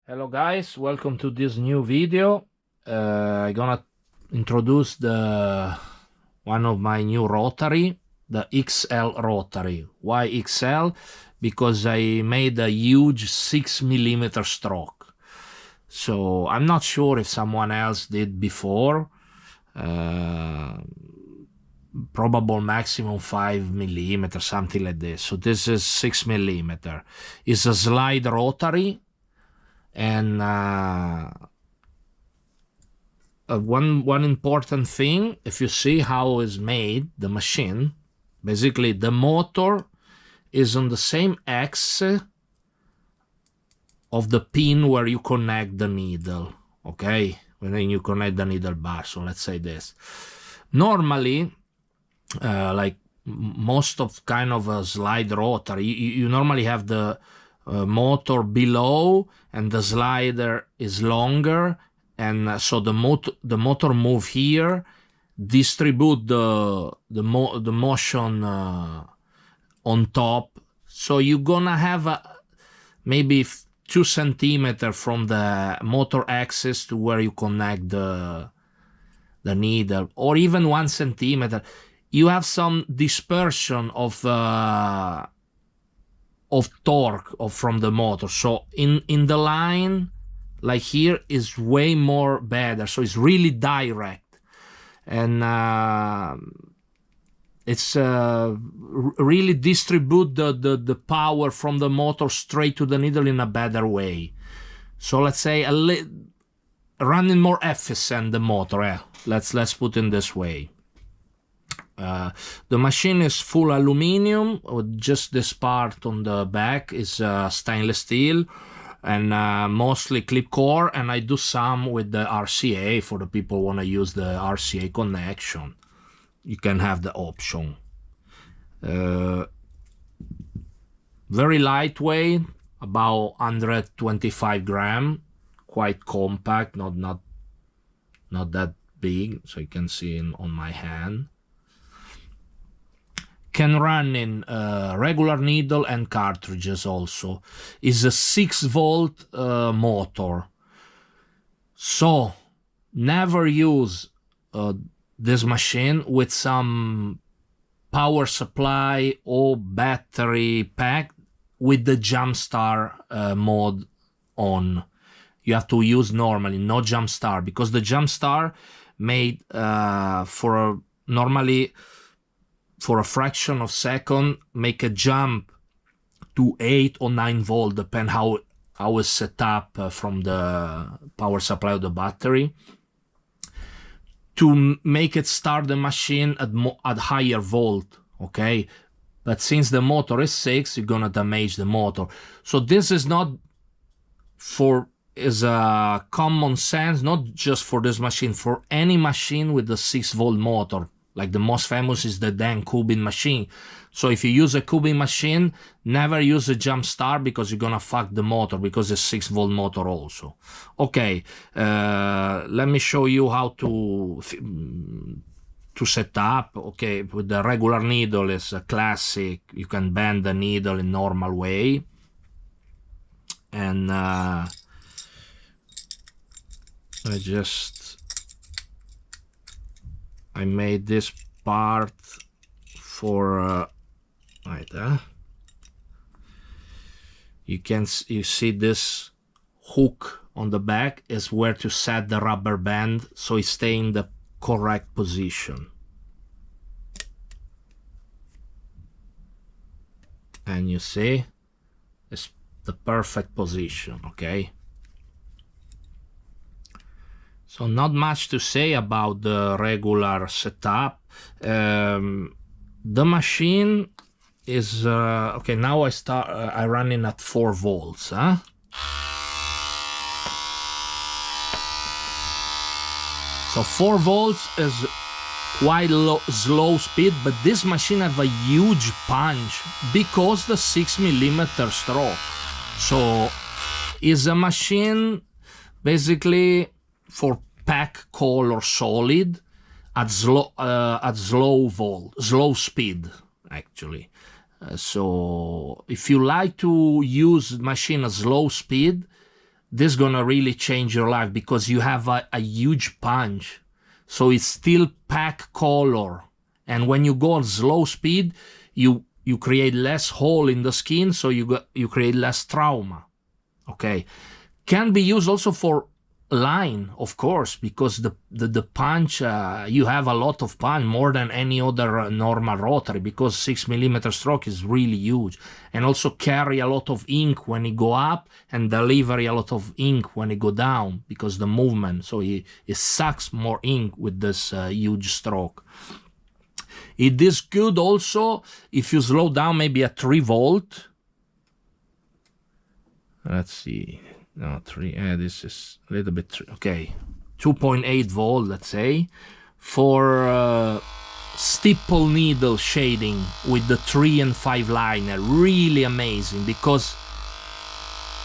Hello guys, welcome to this new video. I'm gonna introduce one of my new rotary, the XL rotary. Why XL? Because I made a huge 6mm stroke. So I'm not sure if someone else did before. Probable maximum 5mm, something like this. So this is 6mm. It's a slide rotary. And one important thing, if you see how it's made, the machine, basically the motor is on the same axis of the pin where you connect the needle, okay? When you connect the needle bar, so let's say this. Normally, like most of kind of a slide rotary, you normally have the motor below and the slider is longer, and so the motor move here, distribute the motion on top, so you're gonna have maybe 2 centimeters from the motor axis to where you connect the needle, or even 1 centimeter. You have some dispersion of torque from the motor, so in the line like here is way more better, so it's really direct, and it's really distribute the power from the motor straight to the needle in a better way. So let's say running more efficient the motor, let's put it this way. The machine is full aluminum, with just this part on the back is stainless steel, and mostly Clipcord, and I do some with the RCA for the people who want to use the RCA connection. You can have the option. Very lightweight, about 125 grams, quite compact, not that big, so you can see on my hand. Can run in regular needle and cartridges also. Is a 6-volt motor. So never use this machine with some power supply or battery pack with the jump start mode on. You have to use normally, no jump start, because the jump start made normally for a fraction of second make a jump to 8 or 9 volt, depend how it's set up from the power supply of the battery, to make it start the machine at higher volt, okay? But since the motor is 6, you're gonna damage the motor. So this is not is a common sense, not just for this machine, for any machine with the 6-volt motor. Like the most famous is the Dan Kubin machine. So if you use a Kubin machine, never use a jump start, because you're gonna fuck the motor, because it's 6-volt motor also. Okay, let me show you how to set up. Okay, with the regular needle is a classic. You can bend the needle in normal way, and I made this part for right. You see this hook on the back is where to set the rubber band, so it stay in the correct position. And you see, it's the perfect position, okay? So not much to say about the regular setup. The machine is okay. Now I run in at 4 volts. So 4 volts is quite slow speed, but this machine have a huge punch because the 6mm stroke. So is a machine basically for pack, cold or solid at slow speed actually. So if you like to use machine at slow speed, this gonna really change your life, because you have a huge punch. So it's still pack color, and when you go at slow speed, you create less hole in the skin, so you create less trauma. Okay, can be used also for line, of course, because the punch, you have a lot of punch, more than any other normal rotary, because 6mm stroke is really huge, and also carry a lot of ink when it go up, and deliver a lot of ink when it go down, because the movement, so it sucks more ink with this huge stroke. It is good also if you slow down maybe at 3 volt. Let's see. No, 3. This is a little bit. Okay, 2.8 volt, let's say, for stipple needle shading with the 3 and 5 liner. Really amazing, because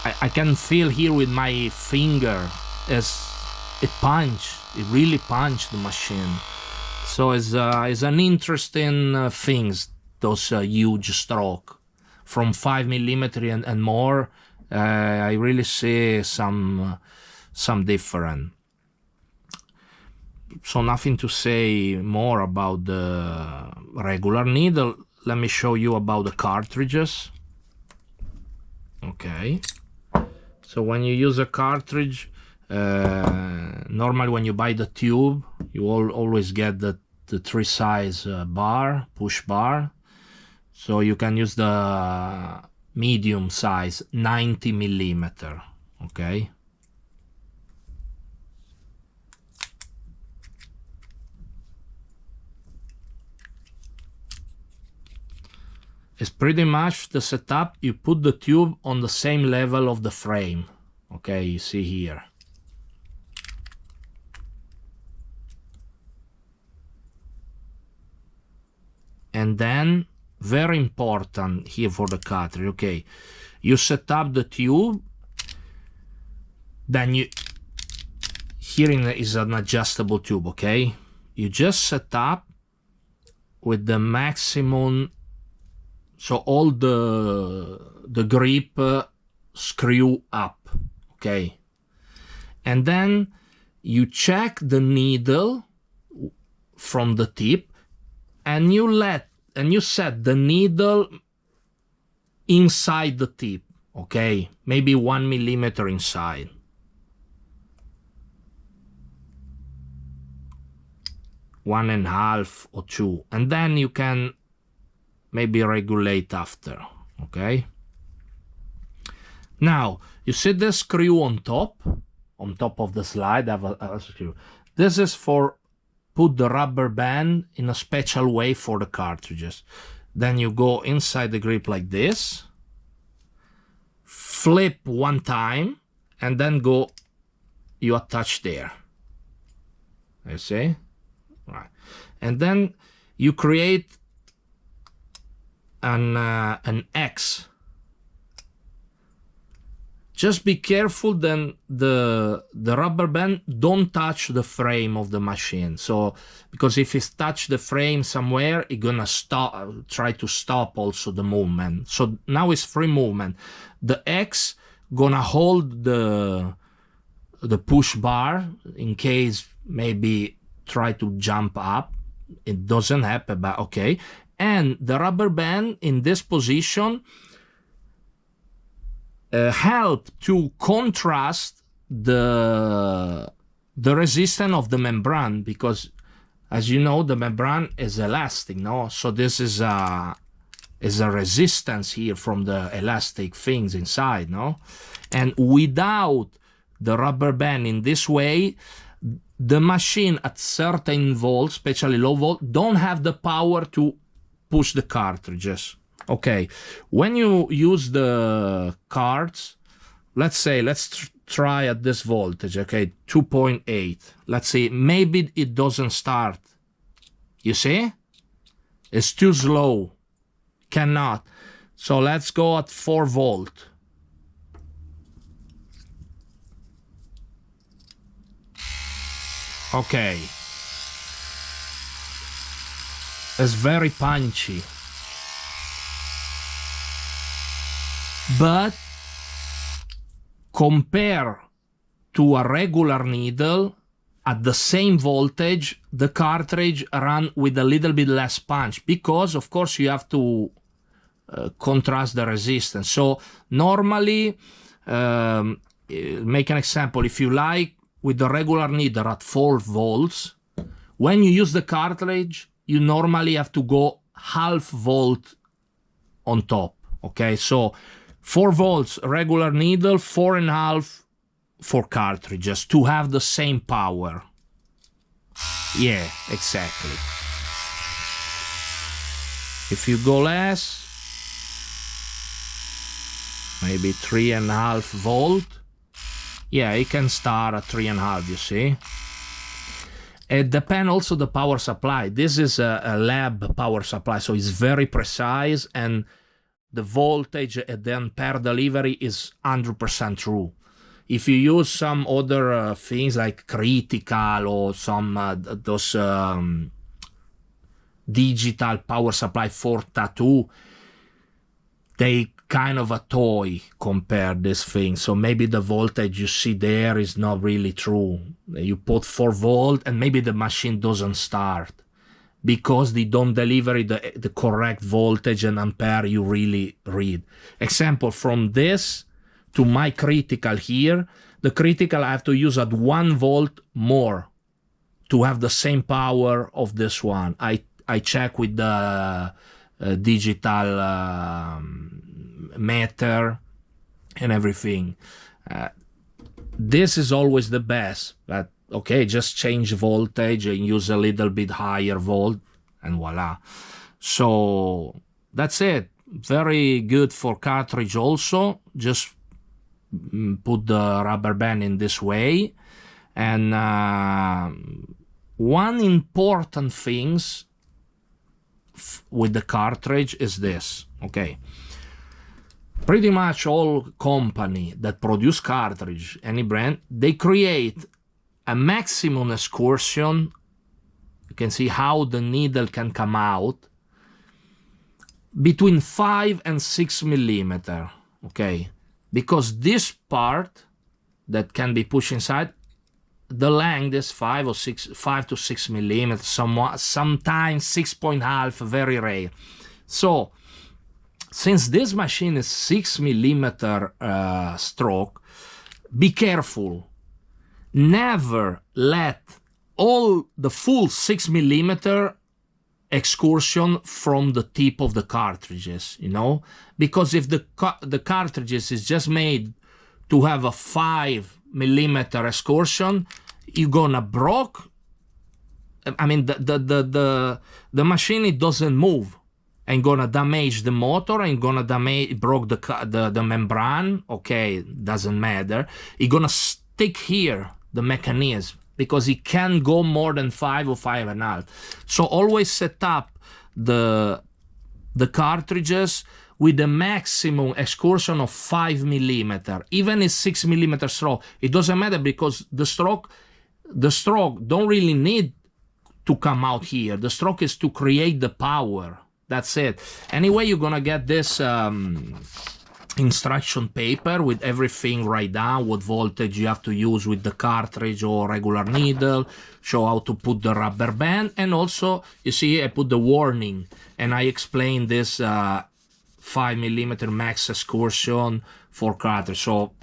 I can feel here with my finger as it punch. It really punched the machine. So it's an interesting things, those huge stroke from 5mm and more. I really see some different. So nothing to say more about the regular needle. Let me show you about the cartridges. Okay, so when you use a cartridge, normally when you buy the tube, you always get the 3 size bar, push bar. So you can use the medium size 90mm. Okay, it's pretty much the setup. You put the tube on the same level of the frame. Okay, you see here. And then, very important here for the cartridge, okay, you set up the tube, then here is an adjustable tube, okay? You just set up with the maximum, so all the grip screw up, okay? And then you check the needle from the tip, and you set the needle inside the tip, okay? Maybe 1mm inside. One and a half or 2. And then you can maybe regulate after, okay? Now, you see the screw on top of the slide, I have a screw. This is for put the rubber band in a special way for the cartridges. Then you go inside the grip like this, flip 1 time, and then you attach there. You see? Right. And then you create an X. Just be careful then the rubber band don't touch the frame of the machine. So, because if it touch the frame somewhere, it's gonna try to stop also the movement. So now it's free movement. The X gonna hold the push bar in case maybe try to jump up. It doesn't happen, but okay. And the rubber band in this position help to contrast the resistance of the membrane, because as you know the membrane is elastic, no? So this is a resistance here from the elastic things inside, no? And without the rubber band in this way, the machine at certain volts, especially low volt, don't have the power to push the cartridges. Okay, when you use the cards, let's try at this voltage, okay, 2.8. Let's see, maybe it doesn't start. You see? It's too slow. Cannot. So let's go at 4 volt. Okay. It's very punchy. But compare to a regular needle at the same voltage, the cartridge run with a little bit less punch, because of course you have to contrast the resistance. So normally, make an example, if you like with the regular needle at 4 volts, when you use the cartridge, you normally have to go half volt on top, okay? So 4 volts regular needle, 4.5 for cartridges to have the same power. Yeah, exactly. If you go less, maybe 3.5 volt, yeah, it can start at 3.5, you see. It depends also the power supply. This is a lab power supply, so it's very precise, and the voltage at the ampere delivery is 100% true. If you use some other things like critical or some those digital power supply for tattoo, they kind of a toy compared this thing. So maybe the voltage you see there is not really true. You put 4 volt and maybe the machine doesn't start because they don't deliver the correct voltage and ampere you really read. Example, from this to my critical here, the critical I have to use at 1 volt more to have the same power of this one. I check with the digital meter and everything. This is always the best, but okay, just change voltage and use a little bit higher volt and voila. So that's it. Very good for cartridge also. Just put the rubber band in this way. And one important things with the cartridge is this, okay? Pretty much all company that produce cartridge, any brand, they create a maximum excursion. You can see how the needle can come out between 5 and 6 millimeter, okay? Because this part that can be pushed inside, the length is 5 to 6 millimeters, sometimes 6.5, very rare. So since this machine is 6 millimeter stroke, be careful. Never let all the full 6 millimeter excursion from the tip of the cartridges, you know, because if the cartridges is just made to have a 5 millimeter excursion, you're gonna broke. I mean, the machine, it doesn't move, and gonna damage the motor, and gonna broke the membrane. Okay, doesn't matter. It's gonna stick here the mechanism because it can't go more than 5 or 5.5. So always set up the cartridges with a maximum excursion of 5 millimeter. Even a 6 millimeter stroke, it doesn't matter because the stroke don't really need to come out here. The stroke is to create the power. That's it. Anyway, you're gonna get this instruction paper with everything right down, what voltage you have to use with the cartridge or regular needle, show how to put the rubber band, and also you see I put the warning and I explain this 5 millimeter max excursion for cartridge, so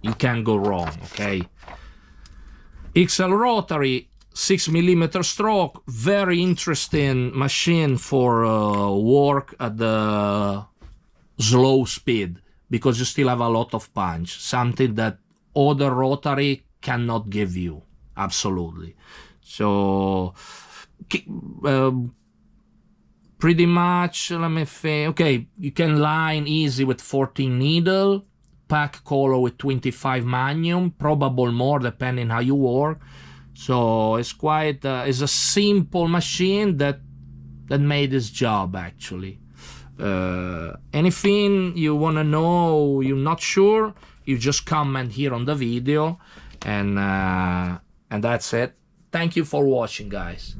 you can't go wrong, okay? XL Rotary 6 millimeter stroke, very interesting machine for work at the slow speed because you still have a lot of punch, something that other rotary cannot give you, absolutely. So pretty much, let me think. Okay, you can line easy with 14 needle, pack color with 25 magnum, probably more depending how you work. So it's quite it's a simple machine that made this job actually. Anything you want to know, you're not sure, you just comment here on the video, and that's it. Thank you for watching, guys.